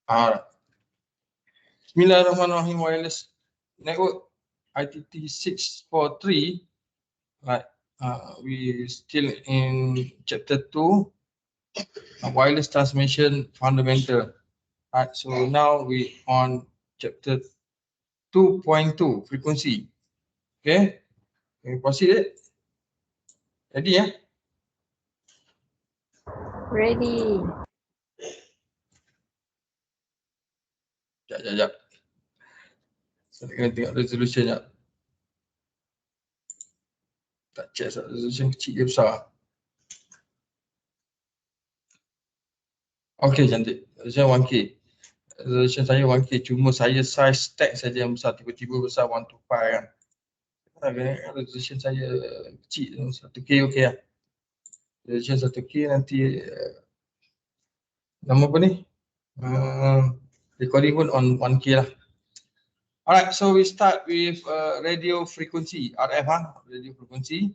Alright. Bismillahirrahmanirrahim. Wireless network ITT 643. Right. We still in chapter 2, wireless transmission fundamental. Right. So now we on chapter 2.2, frequency. Okay. We proceed it. Ready ya? Ready. Sekejap. Saya kena tengok resolution sekejap. Tak check resolution kecil ke besar. Okay, cantik. Resolution 1K. Resolution saya 1K, cuma saya size tag saja yang besar, tiba-tiba besar 125 kan. Okay, resolution saya kecil, 1K okey lah. Resolution 1K nanti nama apa ni? Recording pun on 1K lah. Alright, so we start with radio frequency, RF, radio frequency.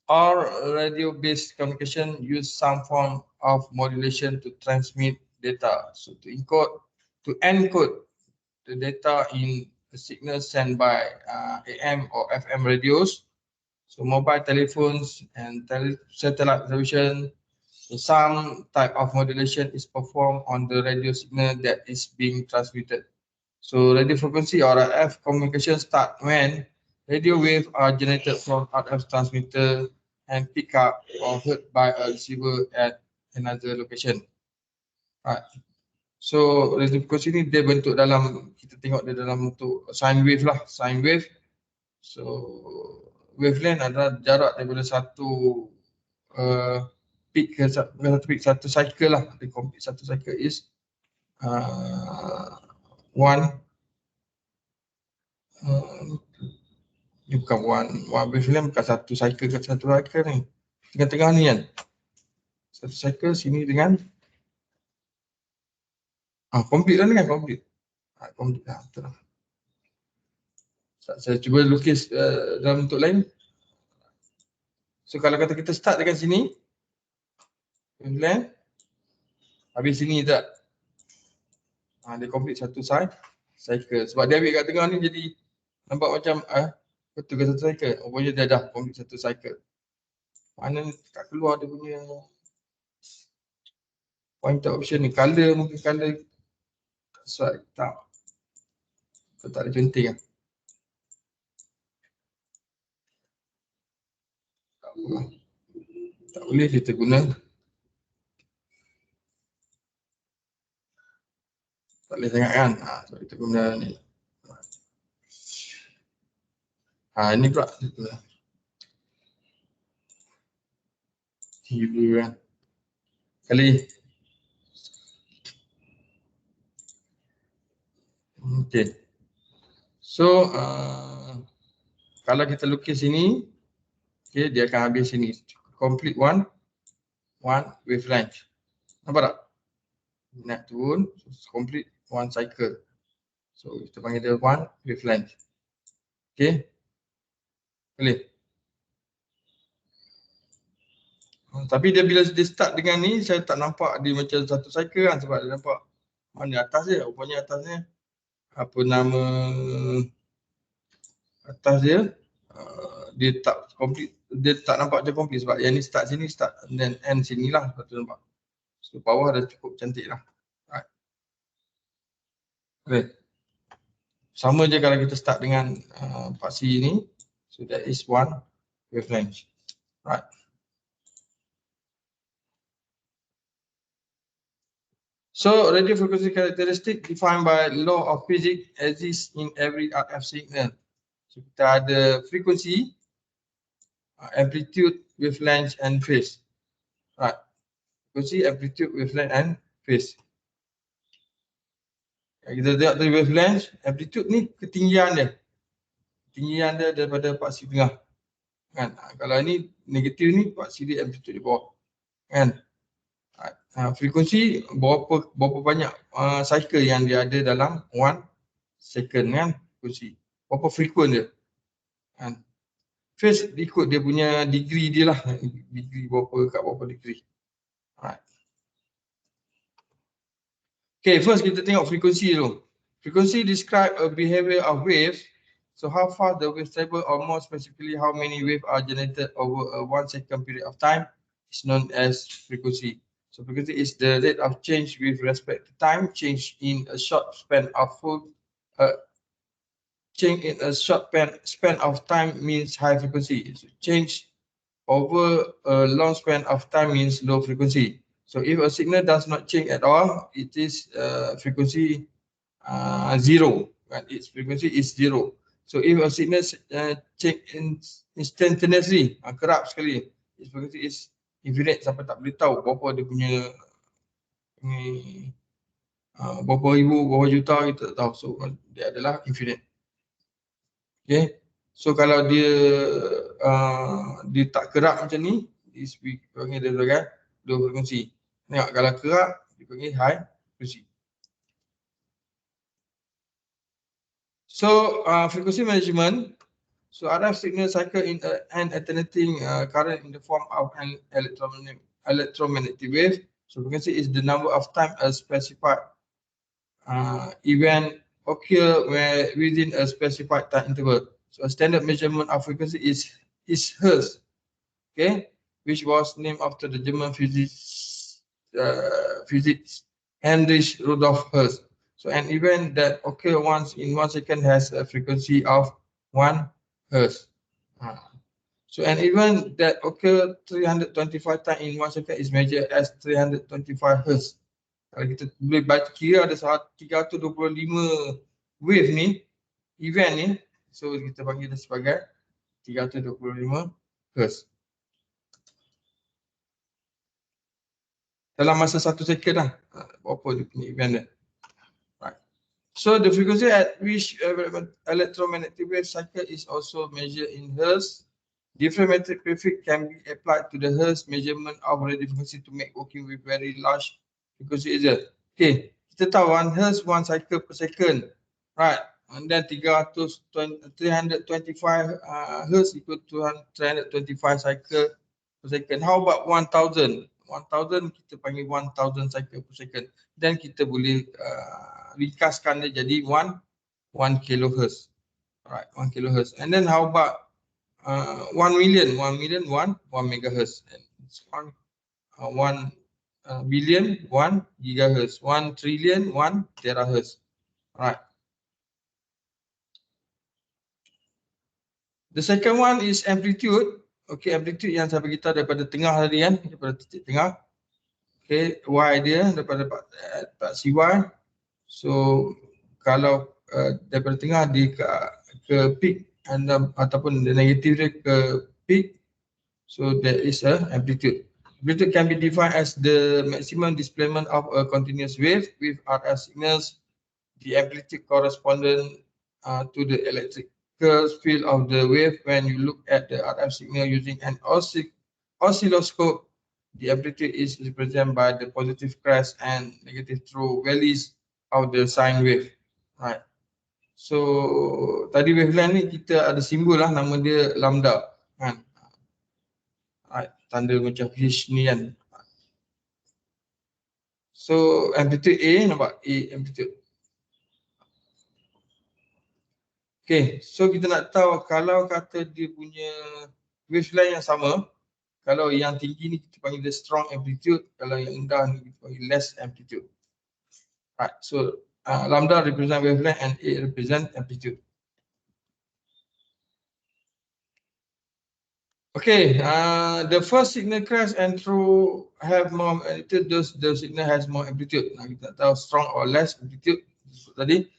Or radio-based communication use some form of modulation to transmit data. So to encode the data in a signal sent by AM or FM radios. So mobile telephones and satellite television. So some type of modulation is performed on the radio signal that is being transmitted. So radio frequency or RF communication start when radio waves are generated from RF transmitter and pick up or heard by a receiver at another location. Right. So radio frequency ni dia bentuk dalam, kita tengok dia dalam bentuk sine wave lah, sine wave. So wavelength adalah jarak daripada satu peak ke satu cycle lah. The complete satu cycle is ni bukan one wavelength, bukan satu cycle ke satu cycle ni. Tengah-tengah ni kan. Satu cycle sini dengan complete lah ni kan, complete. Complete lah, betul lah. Saya cuba lukis dalam bentuk lain. So kalau kata kita start dekat sini, wavelength, habis sini tak? Dia complete satu cycle. Sebab dia ambil kat tengah ni jadi nampak macam betul ke satu cycle. Rupanya dia dah complete satu cycle. Mana tak keluar dia punya pointer option ni. Color, mungkin color sesuai. Tak ada penting lah. Tak boleh kita guna. Tak boleh sangat kan. So kita guna ni. Ini pula. Hebrew kan. Kali. Okay. So kalau kita lukis sini, okay, dia akan habis sini. Complete one wavelength. Nampak tak? Naik turun, complete one cycle. So kita panggil dia one wavelength. Okay. Boleh. Tapi dia bila dia start dengan ni, saya tak nampak dia macam satu cycle kan, sebab dia nampak mana atas dia. Rupanya atasnya apa nama atas dia, dia tak complete, dia tak nampak macam complete sebab yang ni start sini, start dan end sini lah, betul nampak. So bawah dah cukup cantik lah. Right. Okay. Sama je kalau kita start dengan paksi ni. So that is one wavelength. Right. So radio frequency characteristic defined by law of physics exists in every RF signal. So kita ada frequency, amplitude, wavelength and phase. Right. Frequency, amplitude, wavelength and phase. Kita tengok dari wavelength, amplitude ni ketinggian dia. Ketinggian dia daripada paksi tengah. Kan? Kalau ni negatif ni, paksi dia amplitude di bawah. Kan? Frekuensi berapa banyak cycle yang dia ada dalam 1 second kan, frekuensi. Berapa frequent dia. Kan? Phase ikut dia punya degree dia lah. Degree berapa kat berapa degree. Alright. Okay, first kita tengok frekuensi dulu. Frequency describe a behavior of waves. So how far the wave travel, or more specifically, how many waves are generated over a 1 second period of time is known as frequency. So frequency is the rate of change with respect to time. Change in a short span of span of time means high frequency. So change over a long span of time means low frequency. So if a signal does not change at all, it is frequency zero, and its frequency is zero. So if a signal change instantaneously, kerap sekali, its frequency is infinite, sampai tak boleh tahu berapa dia punya berapa ribu, berapa juta, kita tak tahu. So dia adalah infinite. Okay, so kalau dia tak kerap macam ni, dipanggil dia sebagai low frequency. Tengok, kalau kerap dipanggil high frequency. So frequency management. So RF signal cycle in an alternating current in the form of an electromagnetic wave. So frequency is the number of time a specified event occur within a specified time interval. So a standard measurement of frequency is Hertz, okay, which was named after the German physicist Heinrich Rudolf Hertz. So an event that occurs once in 1 second has a frequency of 1 Hertz. So an event that occurs 325 times in 1 second is measured as 325 Hertz. Kalau kita boleh baca, kira ada 325 wave ni, event ni, so kita panggil dia sebagai 325 Hertz. Dalam masa 1 second lah, berapa dia punya event dia. Right. So the frequency at which electromagnetic wave cycle is also measured in Hertz. Different metric prefix can be applied to the Hertz measurement of radio frequency to make working with very large frequency easier. Okay, kita tahu 1 Hertz 1 cycle per second, right? And then 325 Hertz equal to 325 cycle per second. How about 1000? 1000 kita panggil 1000 cycle per second. Dan kita boleh ringkaskan dia jadi 1 kilohertz. Alright, 1 kilohertz. And then how about 1 million? 1 million, 1 megahertz. And it's 1 billion, 1 gigahertz. 1 trillion, 1 terahertz. Alright. The second one is amplitude. Okay, amplitude yang saya beritahu daripada tengah tadi kan, daripada titik tengah. Okay, Y dia daripada part CY. So kalau daripada tengah dia ke peak ataupun negatif dia ke peak, so there is a amplitude. Amplitude can be defined as the maximum displacement of a continuous wave with RF signals. The amplitude corresponding to the electric field of the wave. When you look at the RF signal using an oscilloscope, the amplitude is represented by the positive crest and negative through valleys of the sine wave. Right. So tadi wavelength ni kita ada simbol lah, nama dia lambda. Kan? Right. Tanda macam H ni kan. So amplitude A, nampak A amplitude. Okay, so kita nak tahu kalau kata dia punya wavelength yang sama, kalau yang tinggi ni kita panggil dia strong amplitude, kalau yang rendah ni kita panggil less amplitude. Right, so lambda represent wavelength and A represent amplitude. Okay, the first signal crest and through have more amplitude, the signal has more amplitude. Nah, kita tahu strong or less amplitude tadi.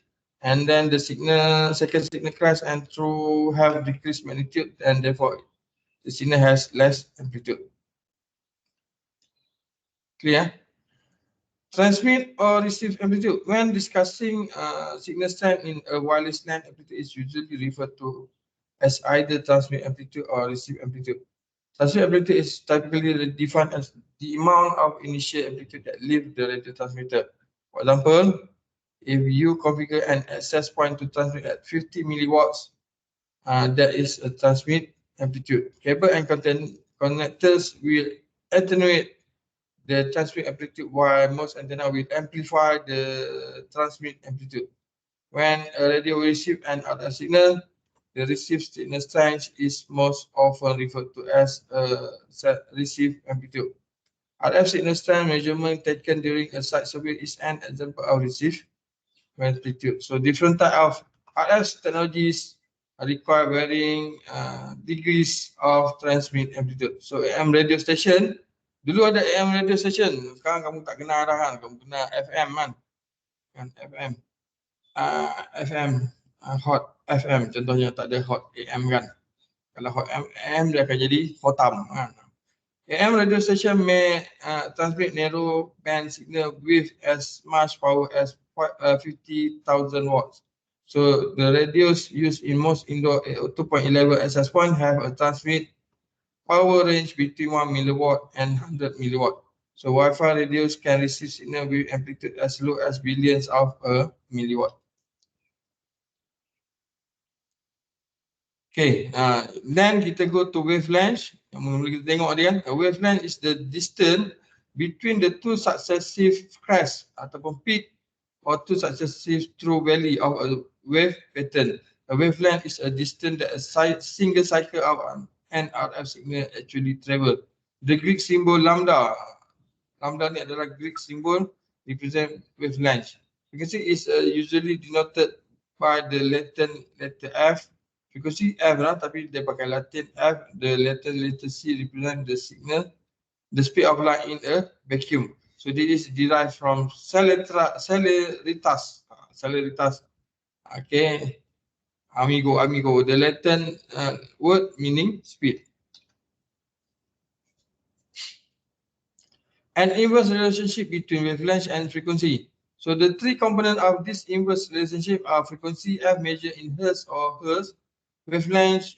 And then the second signal crest and through have decreased magnitude, and therefore the signal has less amplitude. Clear? Transmit or receive amplitude. When discussing signal strength in a wireless LAN, amplitude is usually referred to as either transmit amplitude or receive amplitude. Transmit amplitude is typically defined as the amount of initial amplitude that leaves the radio transmitter. For example, if you configure an access point to transmit at 50 milliwatts, that is a transmit amplitude. Cable and connectors will attenuate the transmit amplitude, while most antenna will amplify the transmit amplitude. When a radio receives an RF signal, the received signal strength is most often referred to as received amplitude. RF signal strength measurement taken during a site survey is an example of received amplitude. So different type of RF technologies require varying degrees of transmit amplitude. So AM radio station, dulu ada AM radio station, sekarang kamu tak kenal dah kan, kamu kenal FM kan, FM, FM, hot FM contohnya, tak ada hot AM kan. Kalau hot AM dia akan jadi hotam kan. AM radio station may transmit narrow band signal with as much power as 50,000 watts. So the radios used in most indoor 2.11 access point have a transmit power range between 1 milliwatt and 100 milliwatt. So Wi-Fi radios can receive signal with amplitude as low as billions of a milliwatt. Okay, then kita go to wavelength. Yang mula kita tengok dia, a wavelength is the distance between the two successive crests ataupun peak or two successive true valley of a wave pattern. A wavelength is a distance that a single cycle of an RF signal actually travel. The Greek symbol lambda, lambda ni adalah Greek symbol represent wavelength. Frequency is usually denoted by the Latin letter F. Frequency F lah, tapi dia pakai Latin F. The letter C represent the signal, the speed of light in a vacuum. So this is derived from celeritas. Celeritas. Okay. Amigo. The Latin word meaning speed. An inverse relationship between wavelength and frequency. So the three components of this inverse relationship are frequency F measured in hertz or hertz, wavelength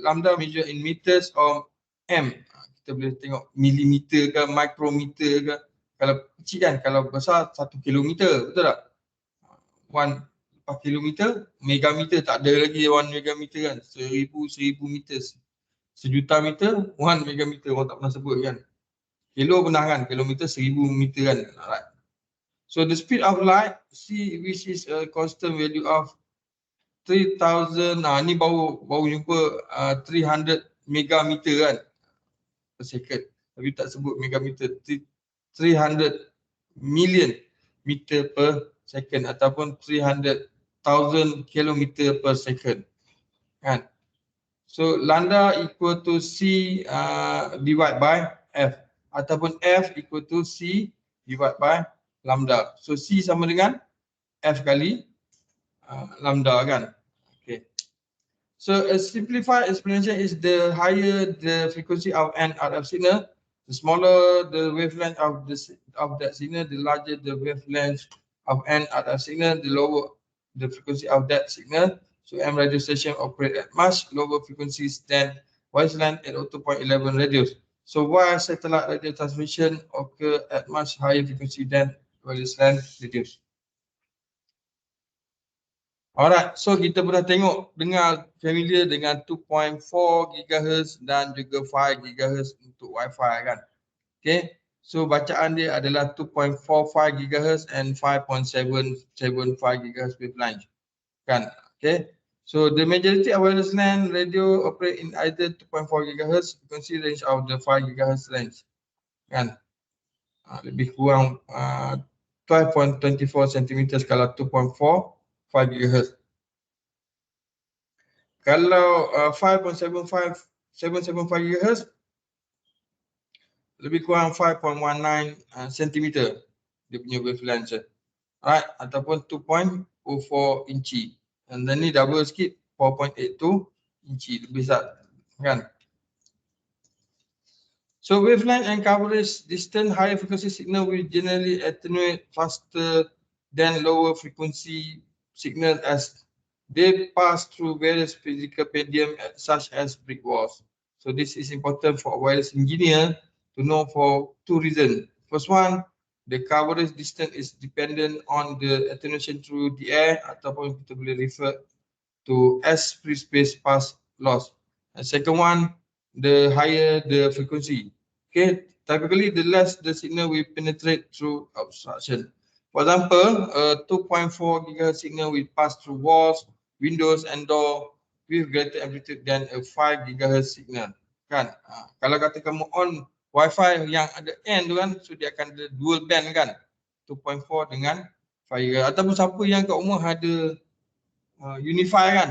lambda measured in meters or m. Kita boleh tengok milimeter ke, micrometer ke. Kalau kecil kan, kalau besar 1 kilometer, betul tak? 1 kilometer, megameter tak ada lagi 1 megameter kan. 1000 meter, 1,000,000 meter, 1 megameter orang tak pernah sebut kan. Kilo pernah kan, kilometer 1000 meter kan. Right. So the speed of light, C, which is a constant value of 3000, ni baru jumpa 300 megameter kan per second, tapi tak sebut megameter. 300 million meter per second ataupun 300,000 kilometer per second kan. So lambda equal to C divide by F ataupun F equal to C divide by lambda. So C sama dengan F kali lambda kan. Okay. So a simplified explanation is the higher the frequency of an RF signal, the smaller the wavelength of that signal, the larger the wavelength of an RF signal, the lower the frequency of that signal. So AM radio station operate at much lower frequencies than wavelength at 2.11 radios. So while satellite radio transmission occur at much higher frequency than wireless LAN radios. Alright, so kita pernah dengar familiar dengan 2.4 GHz dan juga 5 GHz untuk Wi-Fi kan. Okay, so bacaan dia adalah 2.45 GHz and 5.775 GHz wavelength kan. Okay, so the majority of wireless LAN radio operate in either 2.4 GHz frequency range of the 5 GHz range kan. Lebih kurang 12.24 cm kalau 2.45 GHz. Kalau 5.775 GHz lebih kurang 5.19 cm dia punya wavelength. Right, ataupun 2.04 inci. Dan ni double sikit 4.82 inci lebih besar kan. So wavelength and coverage distance, higher frequency signal will generally attenuate faster than lower frequency signal as they pass through various physical medium such as brick walls. So this is important for a wireless engineer to know for two reasons. First one, the coverage distance is dependent on the attenuation through the air ataupun kita boleh refer to as free space pass loss. And second one, the higher the frequency. Okay, Typically, the less the signal will penetrate through obstruction. For example, a 2.4 GHz signal will pass through walls, windows, and door with greater amplitude than a 5 GHz signal. Kan? Kalau kata kamu on Wi-Fi yang ada N tu kan, so dia akan ada dual band kan, 2.4 dengan 5 GHz. Ataupun siapa yang kat rumah ada Unify kan,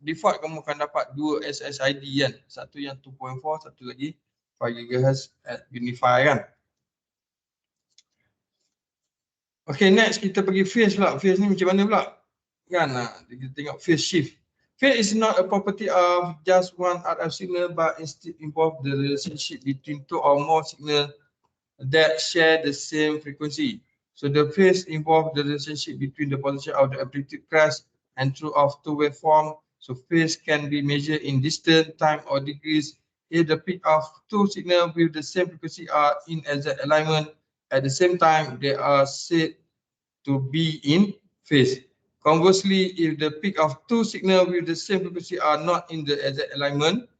default kamu akan dapat dua SSID kan, satu yang 2.4, satu lagi 5 GHz at Unify kan. Okay, next kita pergi phase pula. Phase ni macam mana pula? Kan, kita tengok phase shift. Phase is not a property of just one RF signal, but instead involve the relationship between two or more signals that share the same frequency. So the phase involves the relationship between the position of the amplitude crest and through of two waveform. So phase can be measured in distance, time, or degrees. If the peak of two signals with the same frequency are in exact alignment at the same time, they are said to be in phase. Conversely, if the peak of two signals with the same frequency are not in the exact alignment,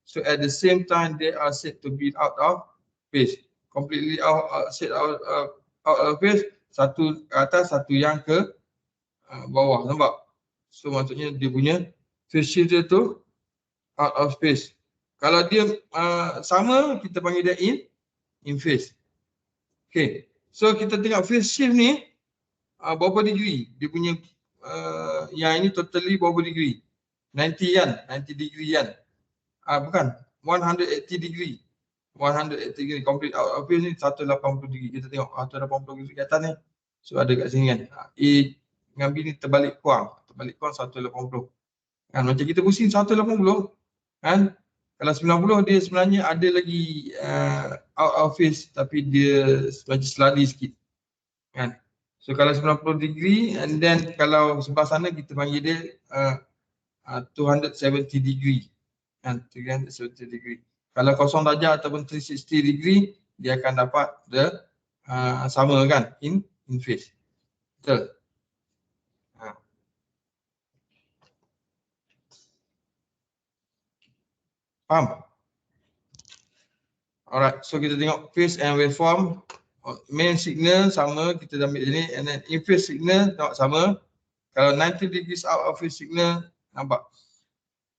so at the same time they are said to be out of phase. Completely out of phase, satu ke atas, satu yang ke bawah, nampak? So maksudnya dia punya phase shift dia tu out of phase. Kalau dia sama, kita panggil dia in phase. Okay, so kita tengok phase shift ni berapa degree dia punya, yang ini totally berapa degree, 90 kan, 90 degree kan, bukan 180 degree, 180 degree complete out of phase ni 180 degree. Kita tengok 180 degree kat atas ni, so ada kat sini kan, A dengan B ni terbalik kurang 180 kan, macam kita pusing 180 kan. Kalau 90 dia sebenarnya ada lagi out of phase, tapi dia macam selari sikit kan. So kalau 90 degree, and then kalau sebelah sana kita panggil dia 270 degree kan, 370 degree. Kalau 0 darjah ataupun 360 degree, dia akan dapat the sama kan, in phase. Betul? Faham? Alright, so kita tengok phase and waveform. Main signal sama, kita ambil ini, and then in phase signal tengok sama. Kalau 90 degrees out of phase signal, nampak?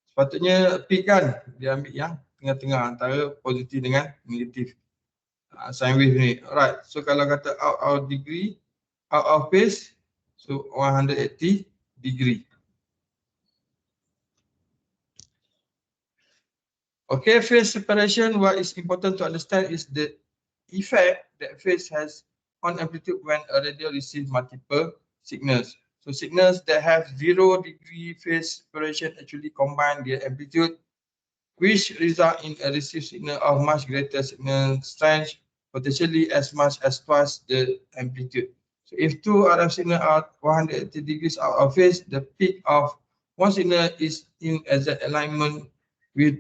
Sepatutnya peak kan, dia ambil yang tengah-tengah antara positif dengan negatif. Sine wave ni. Alright, so kalau kata out of degree, out of phase, so 180 degree. Okay, phase separation, what is important to understand is the effect that phase has on amplitude when a radio receives multiple signals. So signals that have 0 degree phase separation actually combine their amplitude, which result in a received signal of much greater signal strength, potentially as much as twice the amplitude. So if two RF signals are 180 degrees out of phase, the peak of one signal is in exact alignment with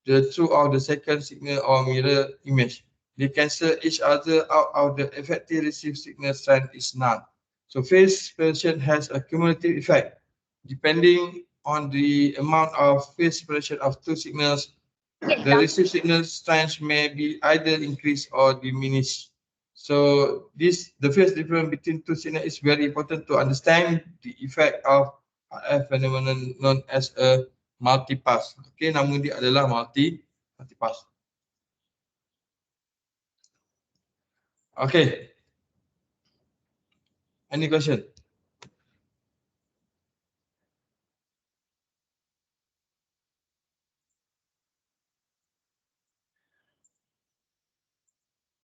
the true of the second signal or mirror image. They cancel each other out of the effective received signal strength is none. So phase separation has a cumulative effect. Depending on the amount of phase separation of two signals, the received signal strength may be either increased or diminished. So the phase difference between two signals is very important to understand the effect of RF phenomenon known as a multipass. Okay, nama dia adalah multipass. Okay. Any question?